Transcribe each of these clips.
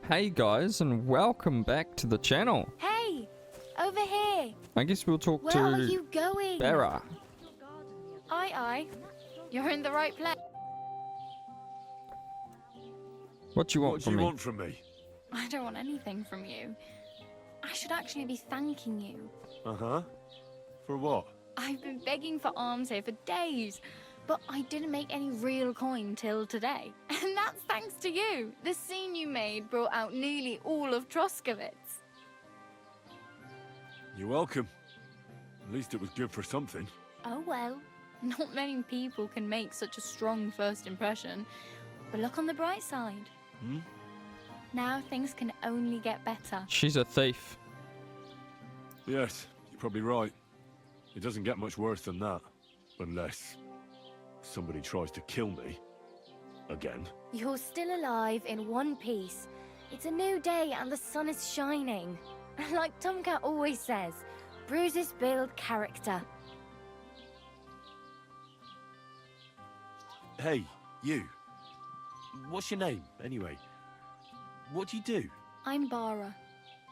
Hey guys, and welcome back to the channel. Hey, over here. I guess we'll talk Where are to you going? Bera. Aye. You're in the right place. What you want What do from you me? want from me? I don't want anything from you. I should actually be thanking you. Uh-huh. For what? I've been begging for alms here for days, but I didn't make any real coin till today. And that's thanks to you. The scene you made brought out nearly all of Troskowitz. You're welcome. At least it was good for something. Oh well. Not many people can make such a strong first impression. But look on the bright side. Hmm? Now things can only get better. She's a thief. Yes, you're probably right. It doesn't get much worse than that. Unless somebody tries to kill me. Again. You're still alive in one piece. It's a new day and the sun is shining. Like Tomcat always says, bruises build character. Hey, you. What's your name, anyway? What do you do? I'm Bara.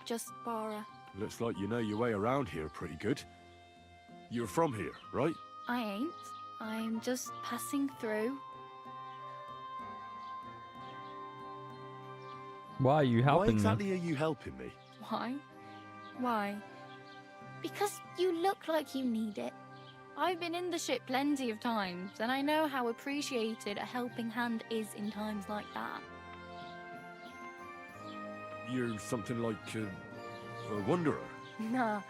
Just Bara. Looks like you know your way around here pretty good. You're from here, right? I ain't. I'm just passing through. Why are you Why helping exactly me? are you helping me? Why? Why? Because you look like you need it. I've been in the ship plenty of times, and I know how appreciated a helping hand is in times like that. You're something like a wanderer. Nah,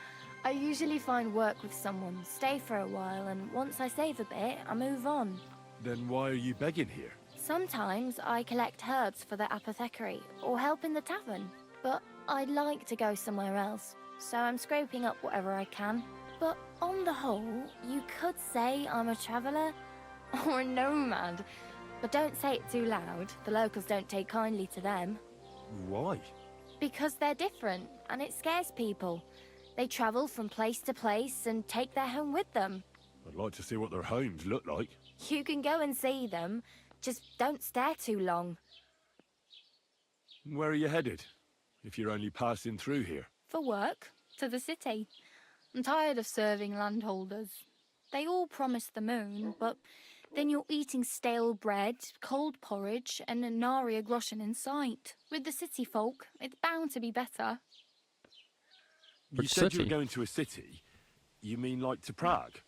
I usually find work with someone, stay for a while, and once I save a bit, I move on. Then why are you begging here? Sometimes I collect herbs for the apothecary, or help in the tavern. But I'd like to go somewhere else, so I'm scraping up whatever I can. But on the whole, you could say I'm a traveller, or a nomad. But don't say it too loud, the locals don't take kindly to them. Why? Because they're different, and it scares people. They travel from place to place and take their home with them. I'd like to see what their homes look like. You can go and see them, just don't stare too long. Where are you headed? If you're only passing through here. For work, to the city. I'm tired of serving landholders. They all promise the moon, but then you're eating stale bread, cold porridge, and a naria groschen in sight. With the city folk, it's bound to be better. You Which said you city? were going to a city. You mean like to Prague?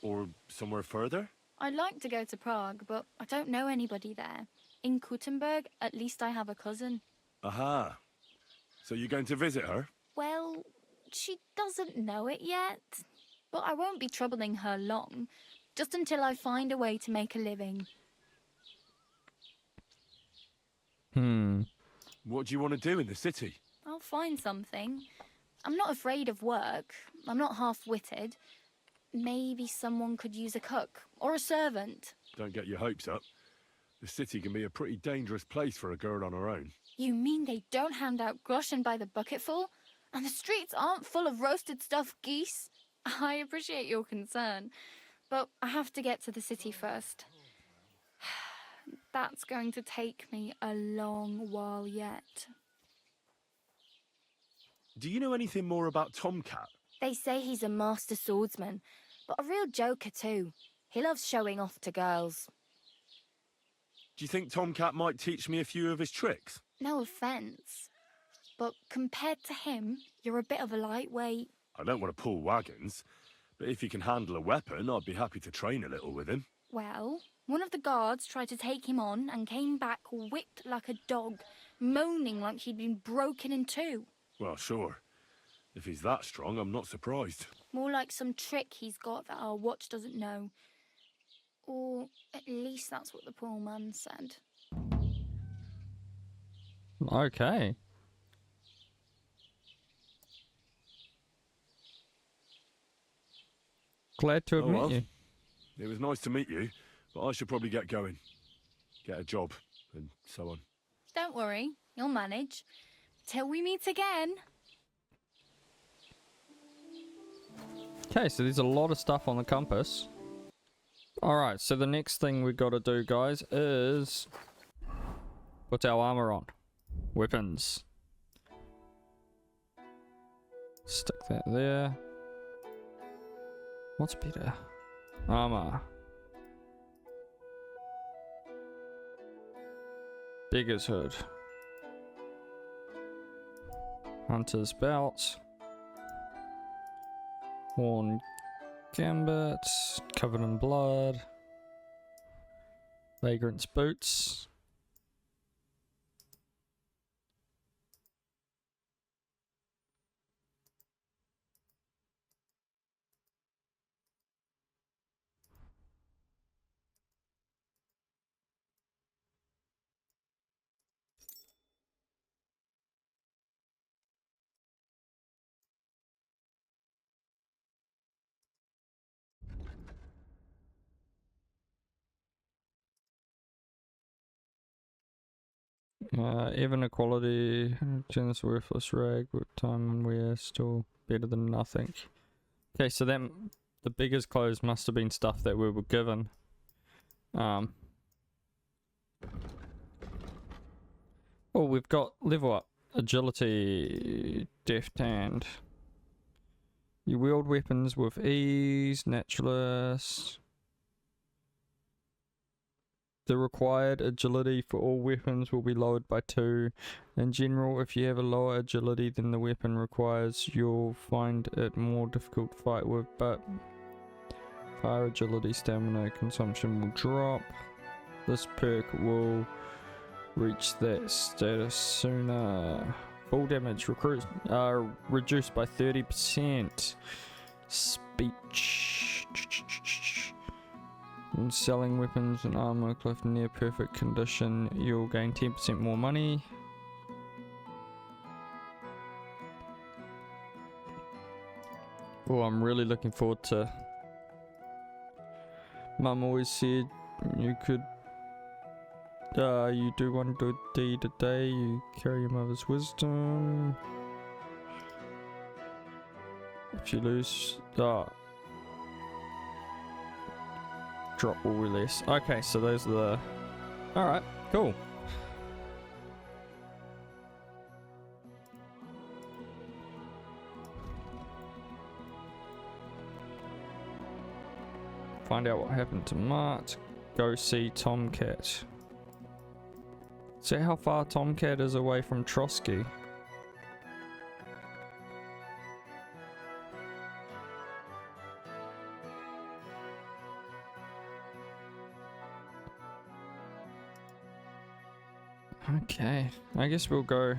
Or somewhere further? I'd like to go to Prague, but I don't know anybody there. In Kuttenberg, at least I have a cousin. Aha. So you're going to visit her? Well, she doesn't know it yet. But I won't be troubling her long, just until I find a way to make a living. What do you want to do in the city? I'll find something. I'm not afraid of work. I'm not half-witted. Maybe someone could use a cook or a servant. Don't get your hopes up. The city can be a pretty dangerous place for a girl on her own. You mean they don't hand out groschen by the bucketful? And the streets aren't full of roasted stuffed geese? I appreciate your concern, but I have to get to the city first. That's going to take me a long while yet. Do you know anything more about Tomcat? They say he's a master swordsman, but a real joker too. He loves showing off to girls. Do you think Tomcat might teach me a few of his tricks? No offence, but compared to him, you're a bit of a lightweight. I don't want to pull wagons, but if he can handle a weapon, I'd be happy to train a little with him. Well, one of the guards tried to take him on and came back whipped like a dog, moaning like he'd been broken in two. Well, sure. If he's that strong, I'm not surprised. More like some trick he's got that our watch doesn't know. Or at least that's what the poor man said. Okay. Glad to have Oh, met well. you. It was nice to meet you, but I should probably get going. Get a job, and so on. Don't worry, you'll manage. Till we meet again. Okay, so there's a lot of stuff on the compass. Alright, so the next thing we got to do, guys, is put our armor on. Weapons. Stick that there. What's better? Armor. Beggar's hood. Hunter's belt. Worn gambit. Covered in blood. Vagrant's boots. Even equality, generous worthless rag with time and wear, still better than nothing. Okay, so then the beggar's clothes must have been stuff that we were given. Oh, we've got level up, agility, deft hand. You wield weapons with ease, naturalist. The required agility for all weapons will be lowered by 2. In general, if you have a lower agility than the weapon requires, you'll find it more difficult to fight with, but higher agility stamina consumption will drop. This perk will reach that status sooner. Full damage recruits are reduced by 30%. Speech. When selling weapons and armor left in near perfect condition, you'll gain 10% more money. Oh, I'm really looking forward to. Mum always said you could. You do one good deed a day, you carry your mother's wisdom. If you lose. Drop will release. Okay, so those are the. Alright, cool. Find out what happened to Mart. Go see Tomcat. See how far Tomcat is away from Trotsky. Okay, I guess we'll go.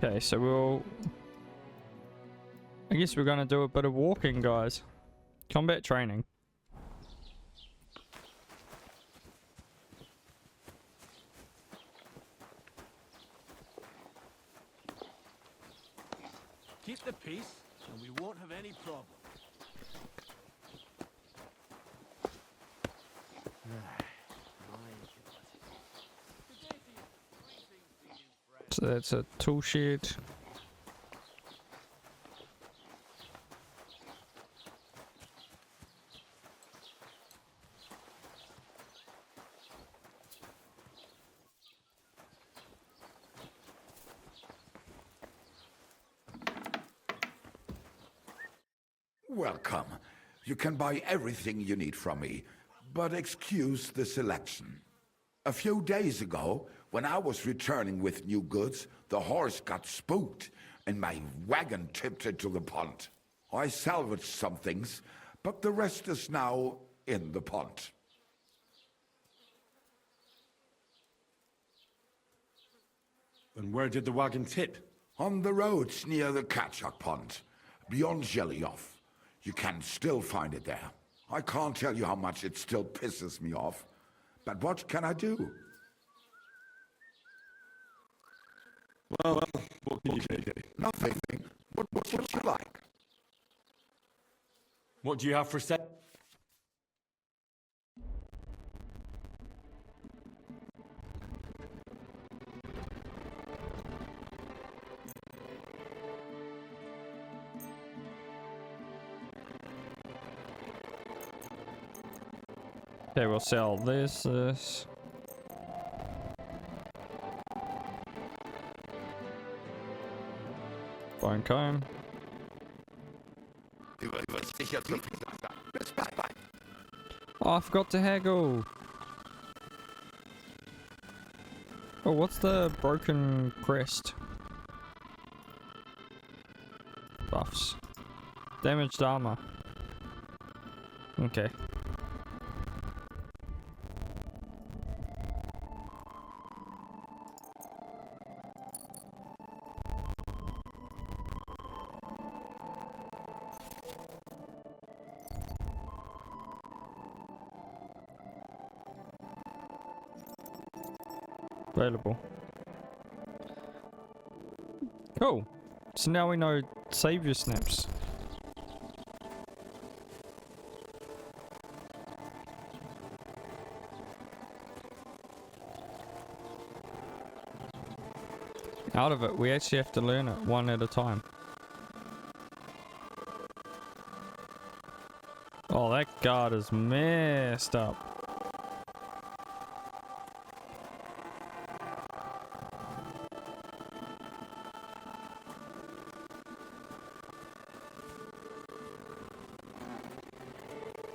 Okay, so I guess we're gonna do a bit of walking, guys. Combat training. Keep the peace, and we won't have any problem. So that's a tool shed. Welcome. You can buy everything you need from me, but excuse the selection. A few days ago, when I was returning with new goods, the horse got spooked and my wagon tipped into the pond. I salvaged some things, but the rest is now in the pond. And where did the wagon tip? On the roads near the Katchak pond, beyond Jellyov. You can still find it there. I can't tell you how much it still pisses me off. but what can I do? Well, what can you do? Nothing. What would you like? What do you have for sale? Okay, we'll sell this. Bone comb. Oh, I forgot to haggle. Oh, what's the broken crest? Buffs. Damaged armor. Okay. Available. Cool. So now we know savior snaps. Out of it, we actually have to learn it one at a time. Oh, that guard is messed up.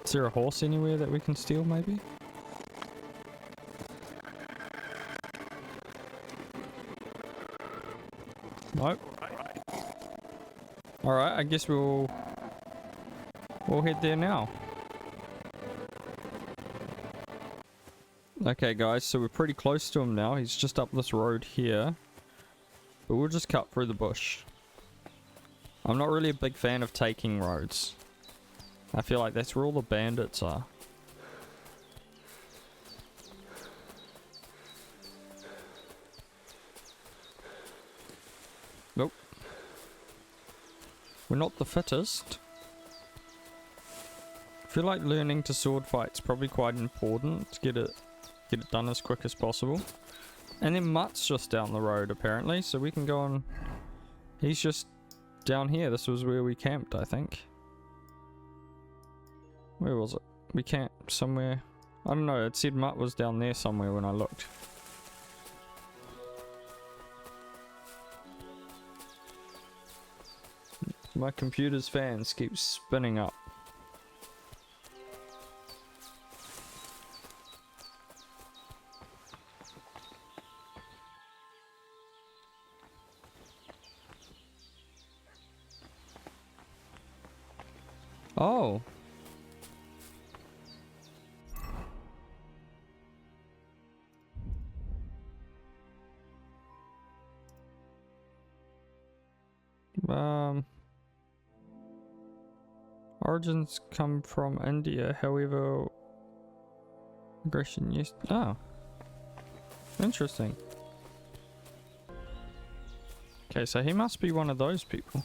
Is there a horse anywhere that we can steal, maybe? Nope. Alright, I guess we'll head there now. Okay guys, so we're pretty close to him now. He's just up this road here. But we'll just cut through the bush. I'm not really a big fan of taking roads. I feel like that's where all the bandits are. Nope. We're not the fittest. I feel like learning to sword fight's probably quite important to get it done as quick as possible. And then Mutt's just down the road apparently, so we can go on. He's just down here. This was where we camped, I think. Where was it? We camped somewhere. I don't know, it said Mutt was down there somewhere when I looked. My computer's fans keep spinning up. Oh. Origins come from India, however, aggression used. Oh. Interesting. Okay, so he must be one of those people.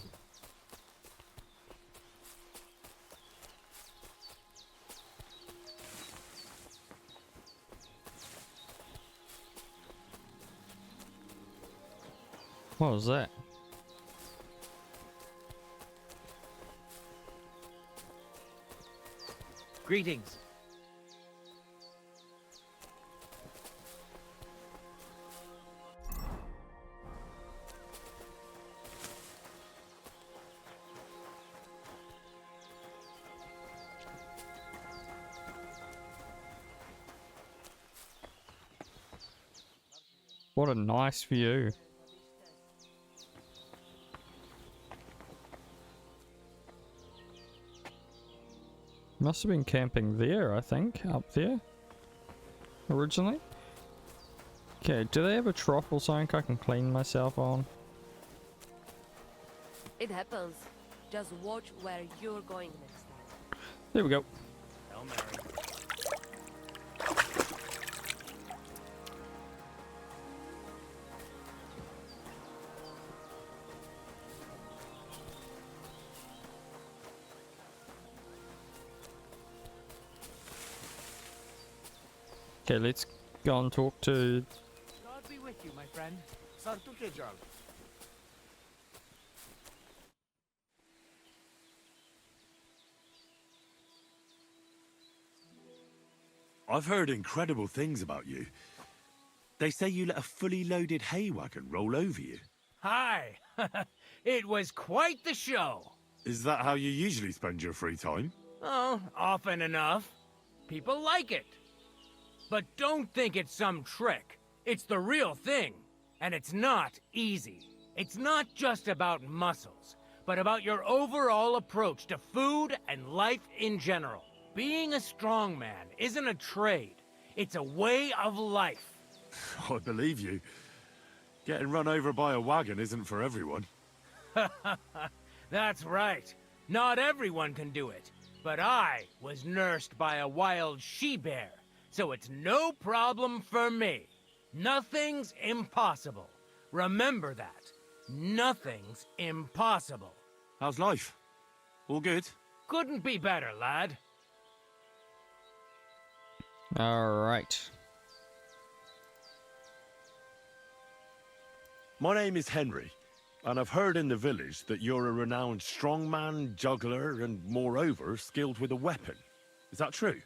What was that? Greetings. What a nice view. Must have been camping there, I think, up there, originally. Okay, do they have a trough or something I can clean myself on? It happens. Just watch where you're going next time. There we go. Hail Mary. Okay, let's go and talk to... God be with you, my friend. I've heard incredible things about you. They say you let a fully loaded hay wagon roll over you. Hi! It was quite the show. Is that how you usually spend your free time? Oh, often enough. People like it. But don't think it's some trick. It's the real thing. And it's not easy. It's not just about muscles, but about your overall approach to food and life in general. Being a strongman isn't a trade. It's a way of life. I believe you. Getting run over by a wagon isn't for everyone. That's right. Not everyone can do it. But I was nursed by a wild she-bear, so it's no problem for me. Nothing's impossible. Remember that. Nothing's impossible. How's life? All good? Couldn't be better, lad. Alright. My name is Henry, and I've heard in the village that you're a renowned strongman, juggler, and moreover, skilled with a weapon. Is that true?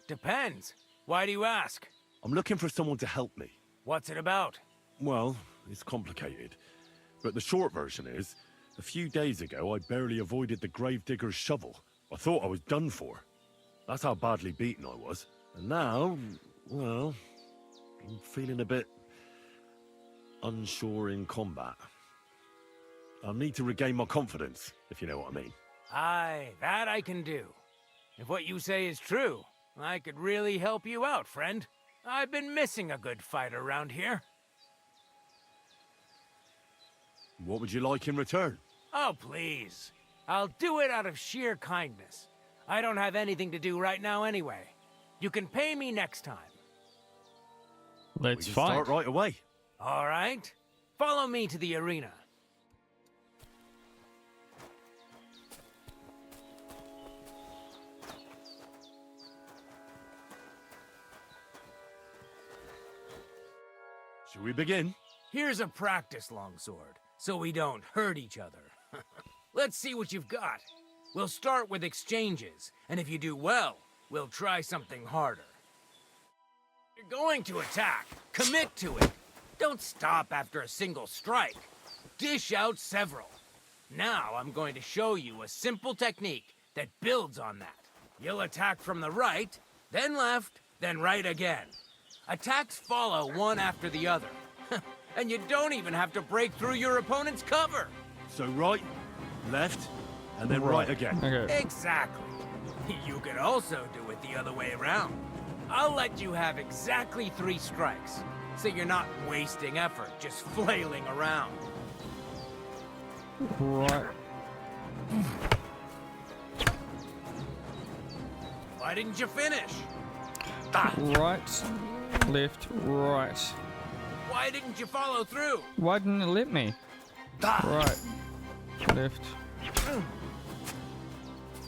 Depends. Why do you ask? I'm looking for someone to help me. What's it about? Well, it's complicated. But the short version is, a few days ago I barely avoided the gravedigger's shovel. I thought I was done for. That's how badly beaten I was. And now, well, I'm feeling a bit unsure in combat. I'll need to regain my confidence, if you know what I mean. Aye, that I can do. If what you say is true, I could really help you out, friend. I've been missing a good fight around here. What would you like in return? Oh, please. I'll do it out of sheer kindness. I don't have anything to do right now anyway. You can pay me next time. Let's We can fight. start right away. All right? Follow me to the arena. Shall we begin? Here's a practice longsword, so we don't hurt each other. Let's see what you've got. We'll start with exchanges, and if you do well, we'll try something harder. You're going to attack. Commit to it. Don't stop after a single strike. Dish out several. Now I'm going to show you a simple technique that builds on that. You'll attack from the right, then left, then right again. Attacks follow one after the other. And you don't even have to break through your opponent's cover. So right, left, and then right again. Okay. Exactly. You could also do it the other way around. I'll let you have exactly 3 strikes, so you're not wasting effort just flailing around. Right. Why didn't you finish? Right. Left. Right. Why didn't you follow through? Why didn't it let me? Right. Left.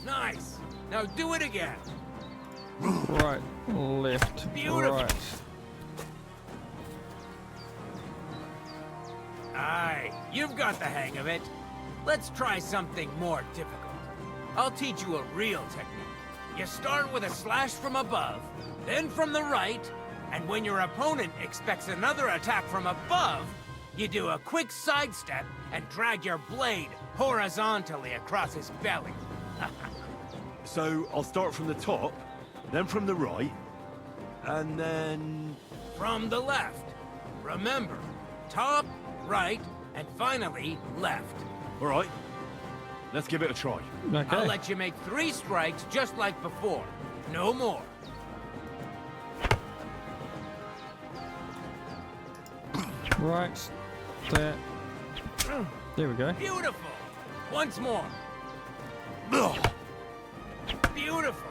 Nice. Now do it again. Right. Left. Beautiful. Right. Aye, you've got the hang of it. Let's try something more difficult. I'll teach you a real technique. You start with a slash from above, then from the right, and when your opponent expects another attack from above, you do a quick sidestep and drag your blade horizontally across his belly. So I'll start from the top, then from the right, and then... From the left. Remember, top, right, and finally left. All right, let's give it a try. Okay. I'll let you make 3 strikes just like before. No more. Right. There. There we go. Beautiful. Once more. Beautiful.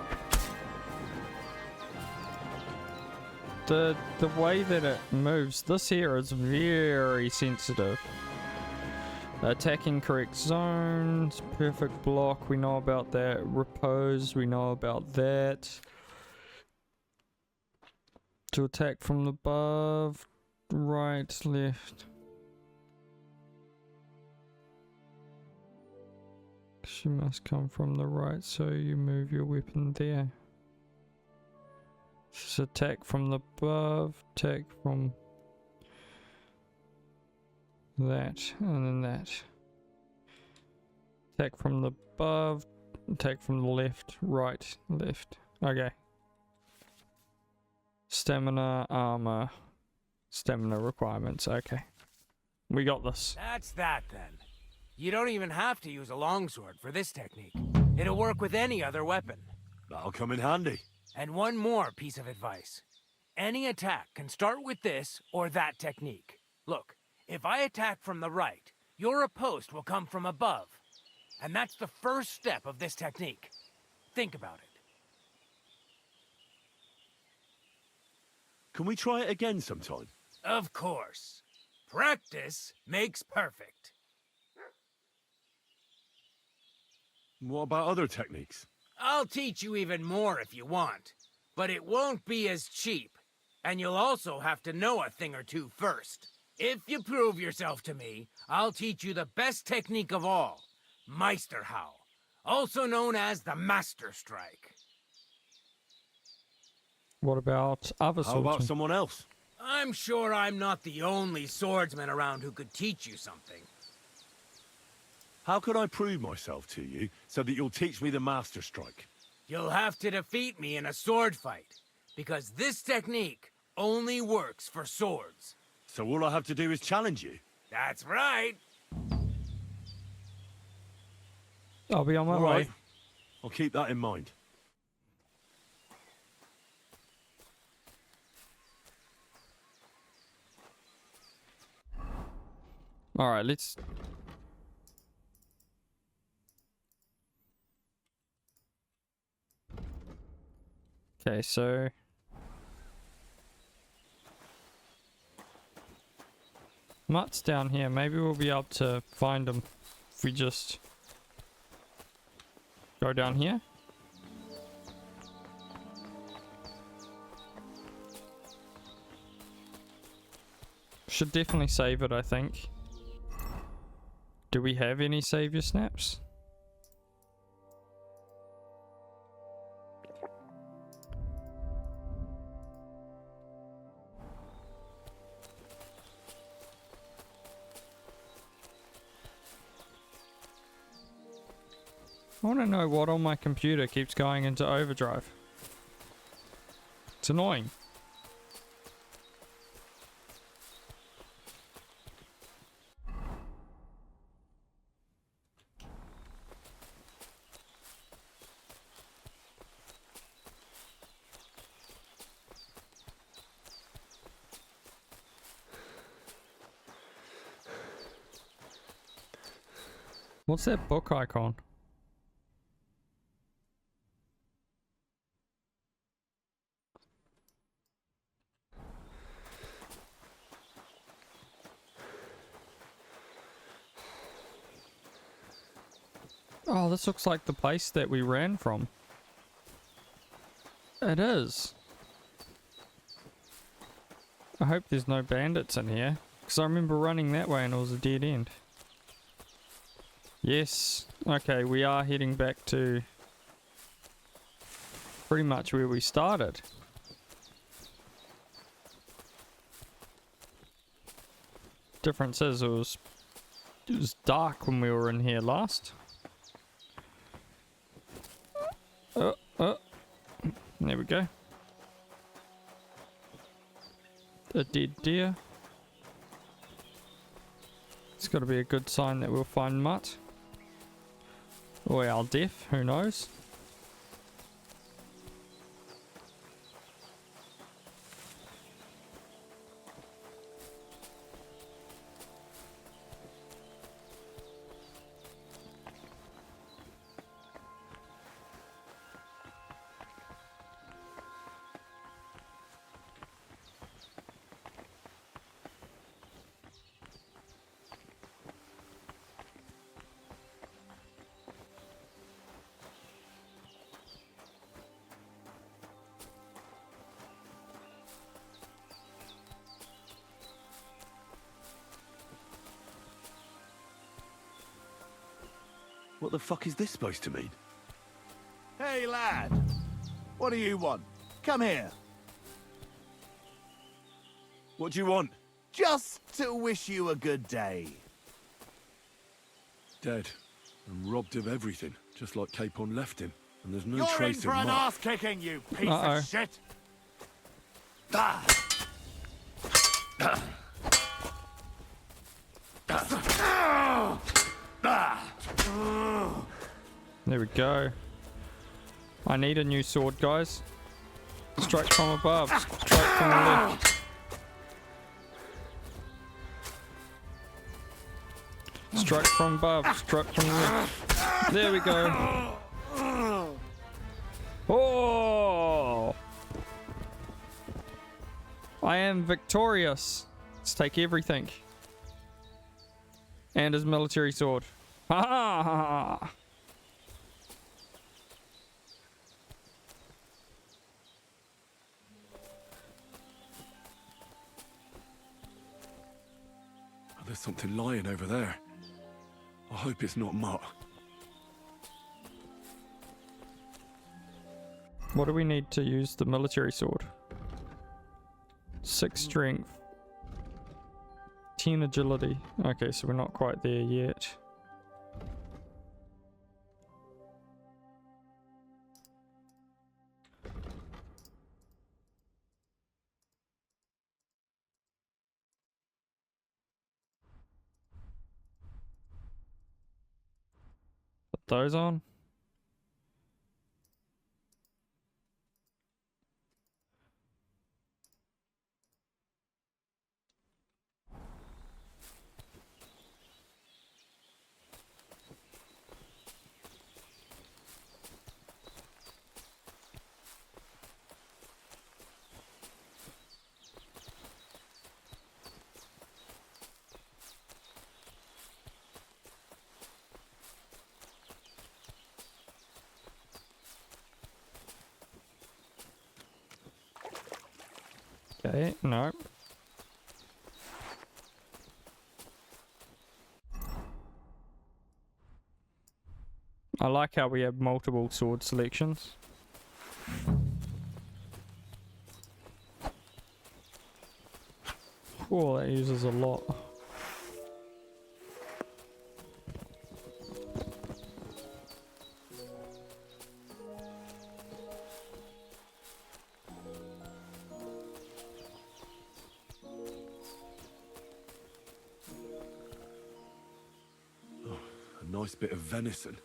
The way that it moves, this here is very sensitive. Attacking correct zones, perfect block, we know about that. Repose, we know about that. To attack from above, right, left. She must come from the right, so you move your weapon there. This is attack from the above, attack from that, and then that. Attack from the above, attack from the left, right, left. Okay. Stamina, armor, stamina requirements. Okay. We got this. That's that then. You don't even have to use a longsword for this technique. It'll work with any other weapon. That'll come in handy. And one more piece of advice. Any attack can start with this or that technique. Look, if I attack from the right, your riposte will come from above. And that's the first step of this technique. Think about it. Can we try it again sometime? Of course. Practice makes perfect. What about other techniques? I'll teach you even more if you want. But it won't be as cheap. And you'll also have to know a thing or two first. If you prove yourself to me, I'll teach you the best technique of all. Meisterhau, also known as the Master Strike. What about other How about swordsmen? someone else? I'm sure I'm not the only swordsman around who could teach you something. How could I prove myself to you so that you'll teach me the Master Strike? You'll have to defeat me in a sword fight, because this technique only works for swords. So all I have to do is challenge you? That's right. I'll be on my All way. right. I'll keep that in mind. Alright, let's... Okay, so... Mutt's down here. Maybe we'll be able to find him if we just go down here. Should definitely save it, I think. Do we have any savior snaps? I want to know what on my computer keeps going into overdrive. It's annoying. What's that book icon? Oh, this looks like the place that we ran from. It is. I hope there's no bandits in here, because I remember running that way and it was a dead end. Yes, okay, we are heading back to pretty much where we started. Difference is it was dark when we were in here last. There we go. A dead deer. It's got to be a good sign that we'll find Mutt. Or our death, who knows? What the fuck is this supposed to mean? Hey, lad. What do you want? Come here. What do you want? Just to wish you a good day. Dead. And robbed of everything, just like Capon left him. And there's no You're in trace for of an Mark. ass-kicking, you piece Uh-oh. of shit. Ah. There we go. I need a new sword, guys. Strike from above. Strike from the left. Strike from above. Strike from the left. There we go. Oh! I am victorious. Let's take everything. And his military sword. Ha ha ha ha! Oh, there's something lying over there. I hope it's not Mutt. What do we need to use the military sword? 6 strength. 10 agility. Okay, so we're not quite there yet. Put those on. Okay, no. I like how we have multiple sword selections. Oh, that uses a lot. A nice bit of venison.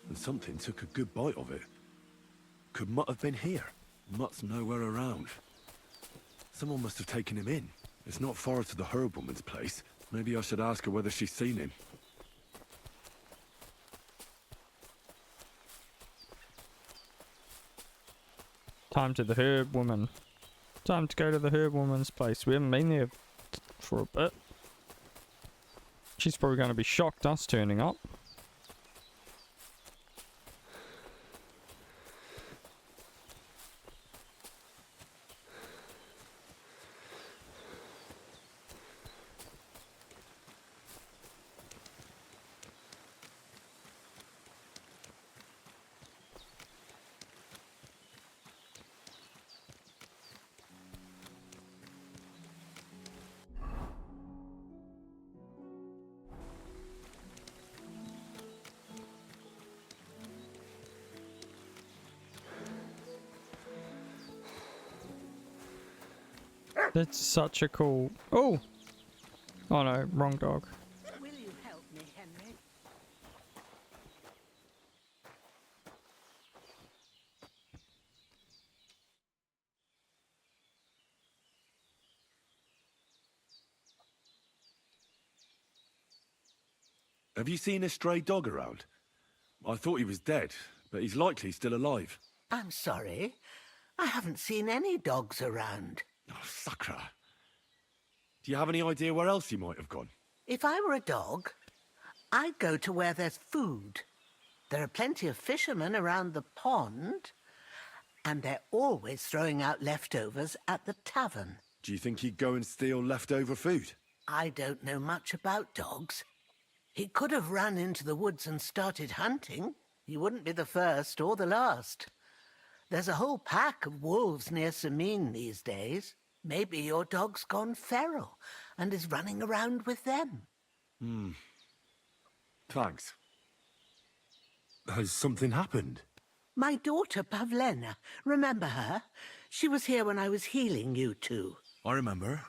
And something took a good bite of it. Could Mutt have been here? Mutt's nowhere around. Someone must have taken him in. It's not far to the herb woman's place. Maybe I should ask her whether she's seen him. Time to the herb woman. Time to go to the herb woman's place. We haven't been there for a bit. She's probably going to be shocked us turning up. That's such a cool... Oh! Oh no, wrong dog. Will you help me, Henry? Have you seen a stray dog around? I thought he was dead, but he's likely still alive. I'm sorry. I haven't seen any dogs around. Oh, Sakra. Do you have any idea where else he might have gone? If I were a dog, I'd go to where there's food. There are plenty of fishermen around the pond, and they're always throwing out leftovers at the tavern. Do you think he'd go and steal leftover food? I don't know much about dogs. He could have run into the woods and started hunting. He wouldn't be the first or the last. There's a whole pack of wolves near Sameen these days. Maybe your dog's gone feral and is running around with them. Thanks. Has something happened? My daughter, Pavlena, remember her? She was here when I was healing you two. I remember.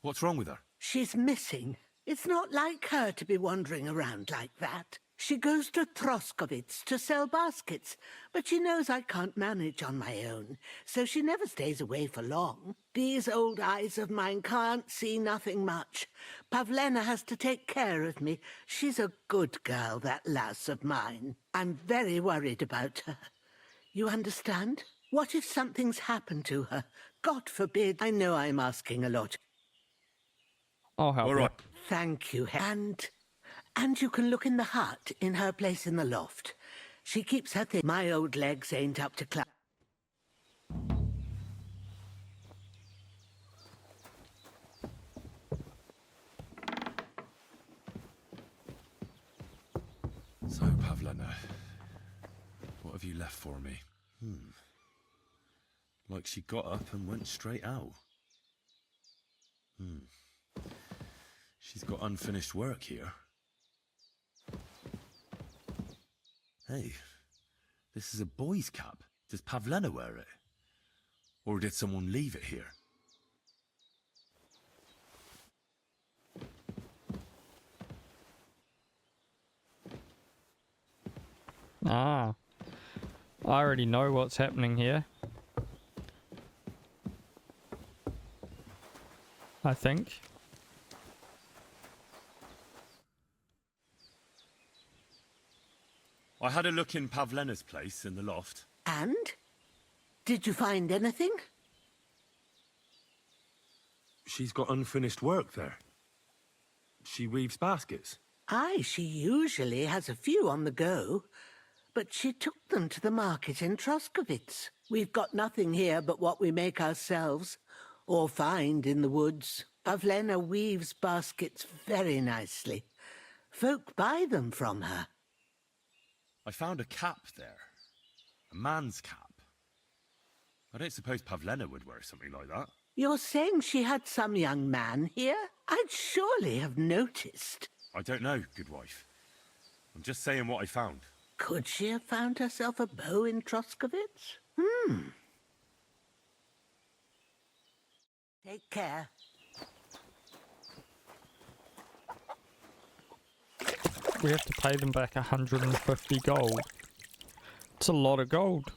What's wrong with her? She's missing. It's not like her to be wandering around like that. She goes to Troskovitz to sell baskets, but she knows I can't manage on my own, so she never stays away for long. These old eyes of mine can't see nothing much. Pavlena has to take care of me. She's a good girl, that lass of mine. I'm very worried about her. You understand? What if something's happened to her? God forbid. I know I'm asking a lot. I'll help All you. right. Thank you, and you can look in the hut in her place in the loft. She keeps her thing. My old legs ain't up to climb. So, Pavlena, what have you left for me? Like she got up and went straight out. She's got unfinished work here. Hey, this is a boy's cap. Does Pavlena wear it? Or did someone leave it here? Ah. I already know what's happening here. I think. I had a look in Pavlena's place in the loft. And? Did you find anything? She's got unfinished work there. She weaves baskets. Aye, she usually has a few on the go, but she took them to the market in Troskovitz. We've got nothing here but what we make ourselves, or find in the woods. Pavlena weaves baskets very nicely. Folk buy them from her. I found a cap there. A man's cap. I don't suppose Pavlena would wear something like that. You're saying she had some young man here? I'd surely have noticed. I don't know, good wife. I'm just saying what I found. Could she have found herself a beau in Troskovitz? Take care. We have to pay them back 150 gold. It's a lot of gold.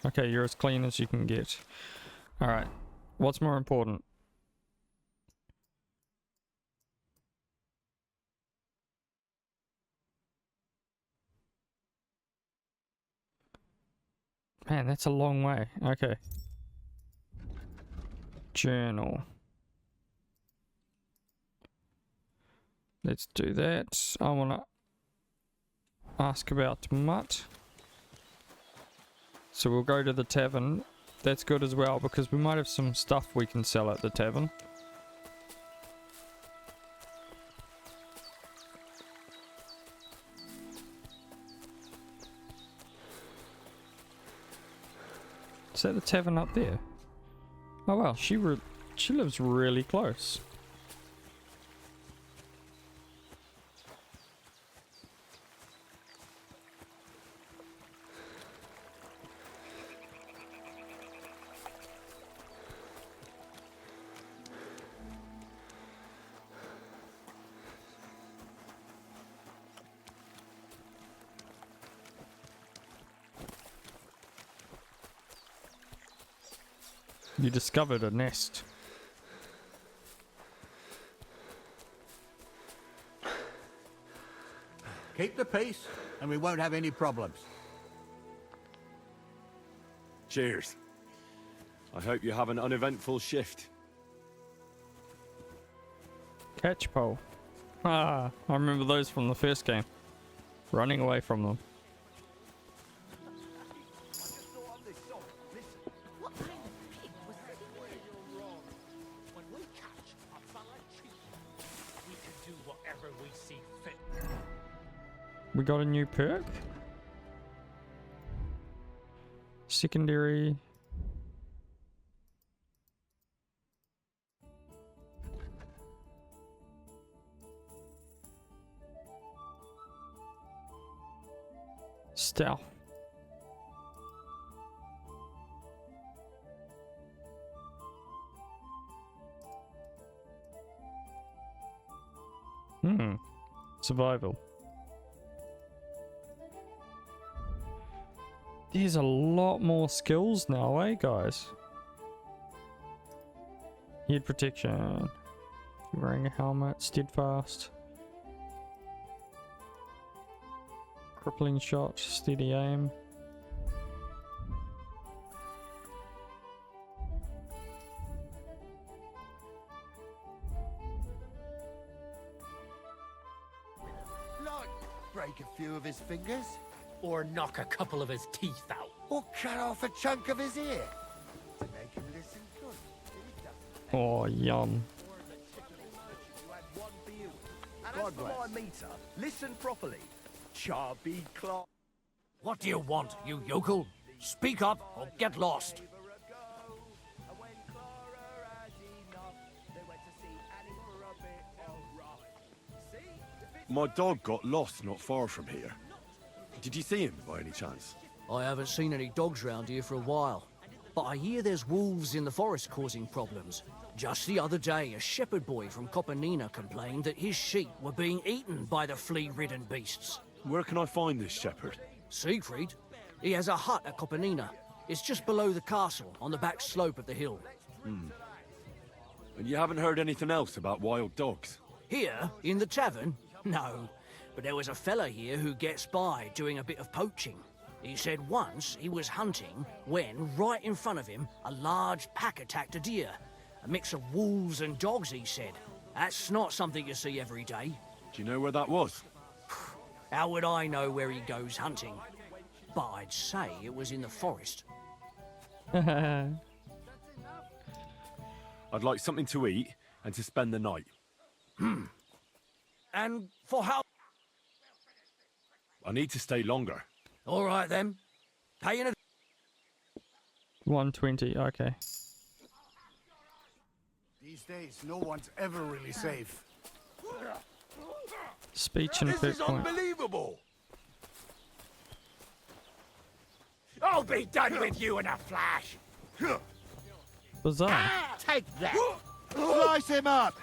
Okay, you're as clean as you can get. Alright, what's more important? Man, that's a long way. Okay. Journal. Let's do that. I want to ask about Mutt. So we'll go to the tavern. That's good as well because we might have some stuff we can sell at the tavern. Is that the tavern up there? Oh wow, she lives really close. You discovered a nest. Keep the peace, and we won't have any problems. Cheers. I hope you have an uneventful shift. Catchpole. Ah, I remember those from the first game. Running away from them. What kind of pig was sitting there? You're wrong. When we catch a fella cheating, we can do whatever we see we got a new perk. Secondary. Stealth. Survival. There's a lot more skills now, eh, guys? Head protection. Wearing a helmet. Steadfast. Crippling shot. Steady aim. Like, break a few of his fingers, Or knock a couple of his teeth out. or cut off a chunk of his ear to make him listen good. Oh, yum. And as for my meter, listen properly. Chubby Clark. What do you want, you yokel? Speak up or get lost. My dog got lost not far from here. Did you see him by any chance? I haven't seen any dogs round here for a while, but I hear there's wolves in the forest causing problems. Just the other day, a shepherd boy from Copenina complained that his sheep were being eaten by the flea-ridden beasts. Where can I find this shepherd? Siegfried? He has a hut at Copenina. It's just below the castle, on the back slope of the hill. And you haven't heard anything else about wild dogs? Here, in the tavern? No. But there was a fella here who gets by doing a bit of poaching. He said once he was hunting when, right in front of him, a large pack attacked a deer. A mix of wolves and dogs, he said. That's not something you see every day. Do you know where that was? How would I know where he goes hunting? But I'd say it was in the forest. I'd like something to eat and to spend the night. And for how? I need to stay longer. All right then. Pay in 120, okay. These days, no one's ever really safe. Speech and perk point. unbelievable! I'll be done with you in a flash. Bizarre. Take that. Slice him up!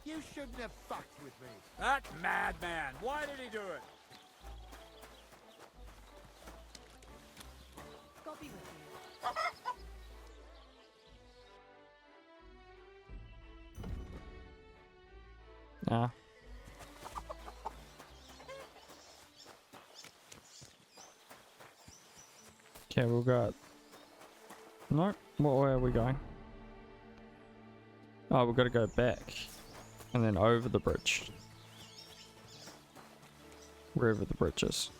You shouldn't have fucked with me. That madman. Why did he do it? God be with you. Nah. Okay, we've got... Nope. What way are we going? Oh, we've got to go back. And then over the bridge. Wherever the bridge is.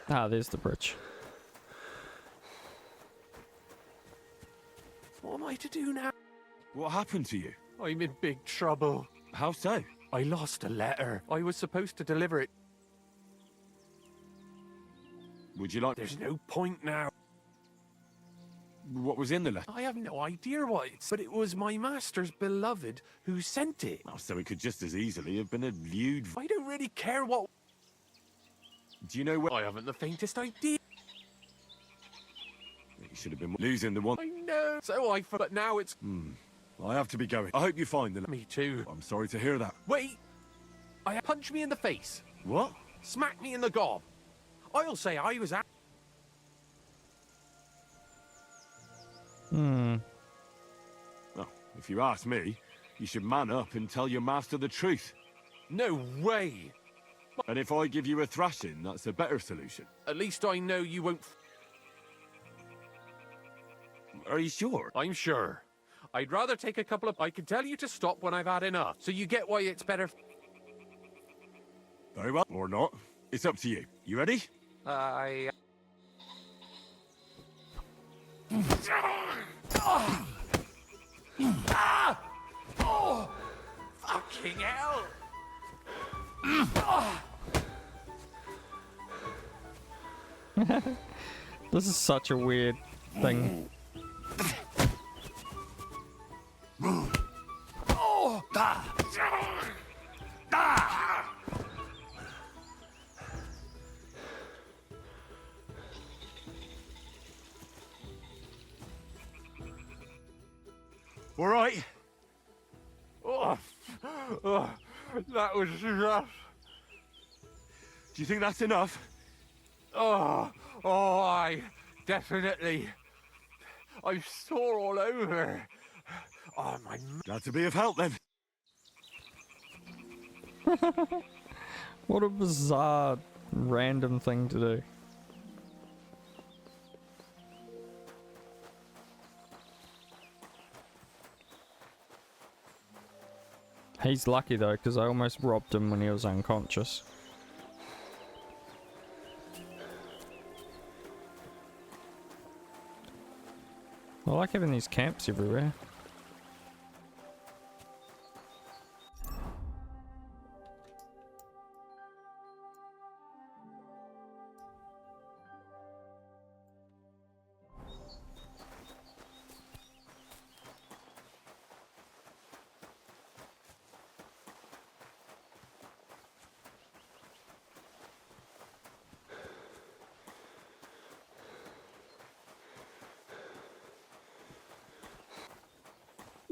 Ah, there's the bridge. What am I to do now? What happened to you? I'm in big trouble. How so? I lost a letter. I was supposed to deliver it. Would you like... There's no point now. What was in the letter? I have no idea what it's... But it was my master's beloved who sent it. Oh, so it could just as easily have been a lewd... I don't really care what... Do you know where... I haven't the faintest idea. You should have been losing the one... I know. So I... But now it's... I have to be going. I hope you find the... Me too. I'm sorry to hear that. Wait! Punch me in the face. What? Smack me in the gob. I'll say I was at... Well, if you ask me, you should man up and tell your master the truth. No way! And if I give you a thrashing, that's a better solution. At least I know you won't... Are you sure? I'm sure. I'd rather take a couple of... I can tell you to stop when I've had enough, so you get why it's better... Very well. Or not. It's up to you. You ready? I... Fucking hell! This is such a weird thing. All right. That was rough. Do you think that's enough? I definitely... I'm sore all over. Oh, my... Glad to be of help, then. What a bizarre, random thing to do. He's lucky though, because I almost robbed him when he was unconscious. I like having these camps everywhere.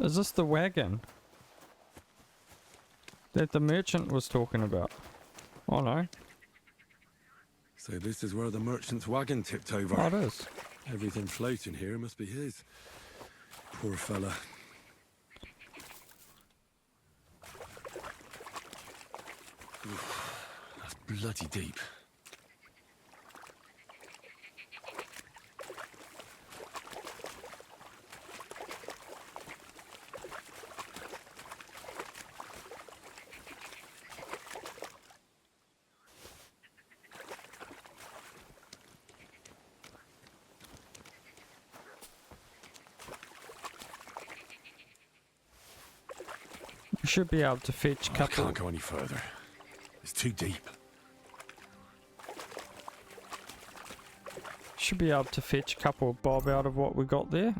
Is this the wagon that the merchant was talking about? Oh no. So this is where the merchant's wagon tipped over. Oh, it is. Everything floating here must be his. Poor fella. Oof, that's bloody deep. You should be able to fetch I couple. can't go any further. It's too deep. Should be able to fetch a couple of bob out of what we got there.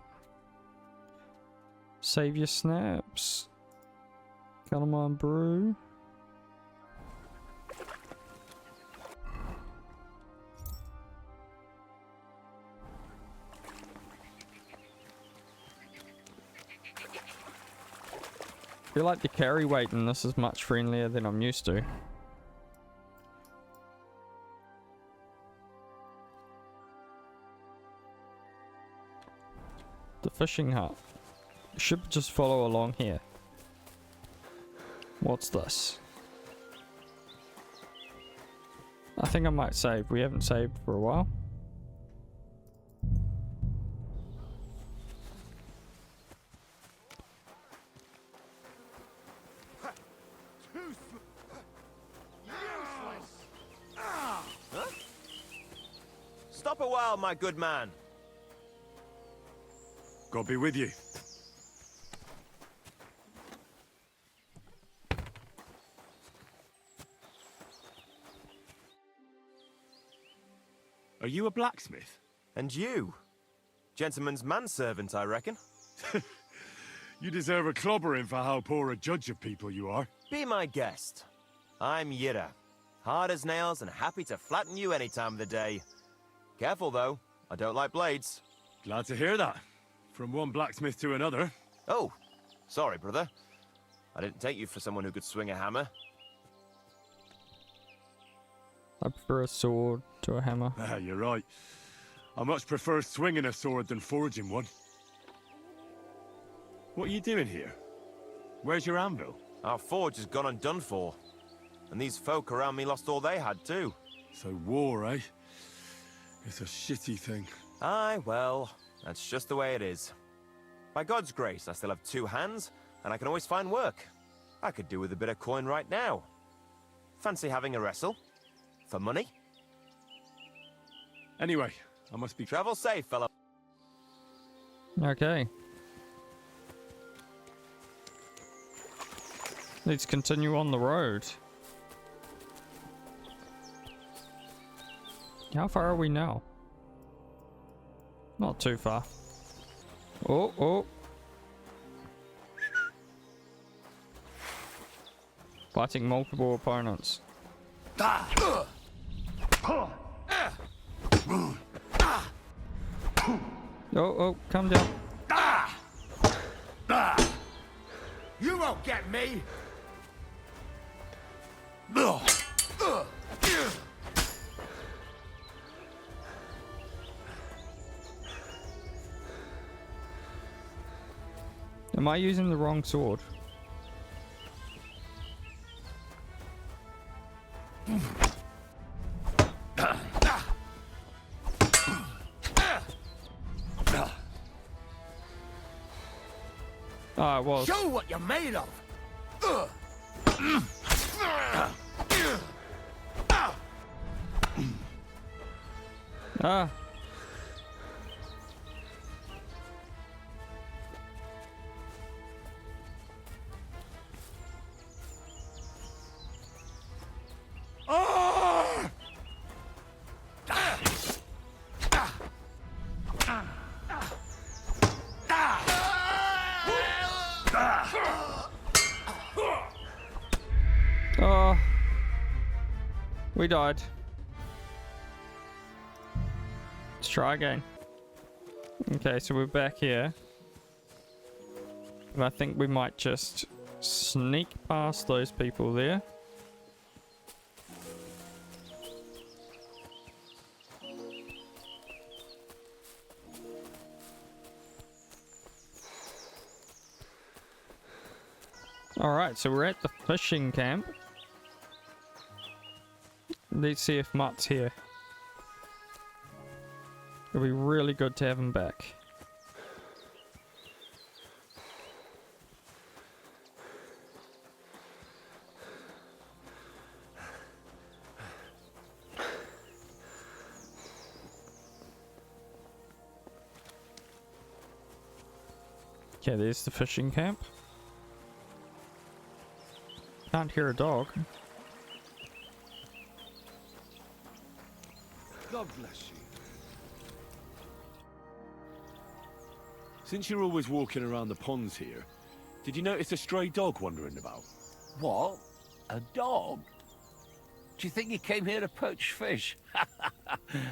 Save your snaps. Calamine brew. I feel like the carry weight in this is much friendlier than I'm used to. The fishing hut. Should just follow along here. What's this? I think I might save. We haven't saved for a while. Stop a while, my good man. God be with you. Are you a blacksmith? And you? Gentleman's manservant, I reckon. You deserve a clobbering for how poor a judge of people you are. Be my guest. I'm Yira. Hard as nails and happy to flatten you any time of the day. Careful, though. I don't like blades. Glad to hear that. From one blacksmith to another. Oh, sorry, brother. I didn't take you for someone who could swing a hammer. I prefer a sword to a hammer. Ah, you're right. I much prefer swinging a sword than forging one. What are you doing here? Where's your anvil? Our forge has gone undone for. And these folk around me lost all they had, too. So war, eh? It's a shitty thing. Aye, well, That's just the way it is. By God's grace, I still have 2 hands, and I can always find work. I could do with a bit of coin right now. Fancy having a wrestle? For money? Anyway, I must be... Travel safe, fella. Okay. Let's continue on the road. How far are we now? Not too far. Oh, oh. Fighting multiple opponents. Oh, oh, calm down. You won't get me! Am I using the wrong sword? Ah, it was. Show what you're made of! Ah. Oh, we died. Let's try again. Okay, so we're back here. And I think we might just sneak past those people there. Alright, so we're at the fishing camp. Let's see if Mutt's here. It'll be really good to have him back. Okay, there's the fishing camp. Can't hear a dog. God bless you. Since you're always walking around the ponds here, did you notice a stray dog wandering about? What? A dog? Do you think he came here to poach fish?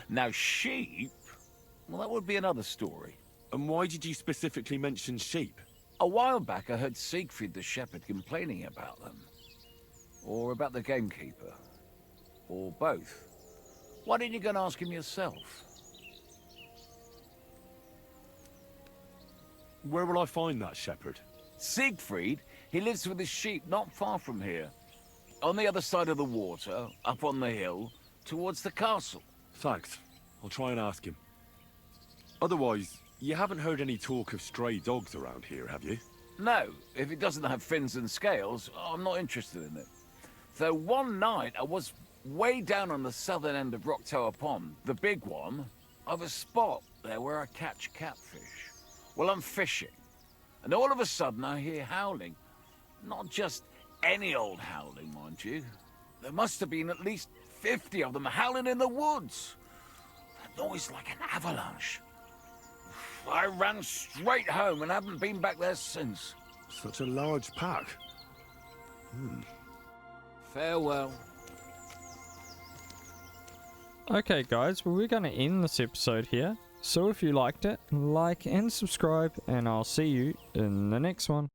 Now sheep? Well, that would be another story. And why did you specifically mention sheep? A while back I heard Siegfried the shepherd complaining about them. Or about the gamekeeper. Or both. Why didn't you go and ask him yourself? Where will I find that shepherd? Siegfried? He lives with his sheep not far from here. On the other side of the water, up on the hill, towards the castle. Thanks. I'll try and ask him. Otherwise, you haven't heard any talk of stray dogs around here, have you? No, if it doesn't have fins and scales, I'm not interested in it. Though one night I was way down on the southern end of Rock Tower Pond, the big one, I've a spot there where I catch catfish. Well, I'm fishing, and all of a sudden I hear howling. Not just any old howling, mind you. There must have been at least 50 of them howling in the woods. A noise like an avalanche. I ran straight home and haven't been back there since. Such a large pack. Farewell. Okay guys, well we're going to end this episode here. So if you liked it, like and subscribe, and I'll see you in the next one.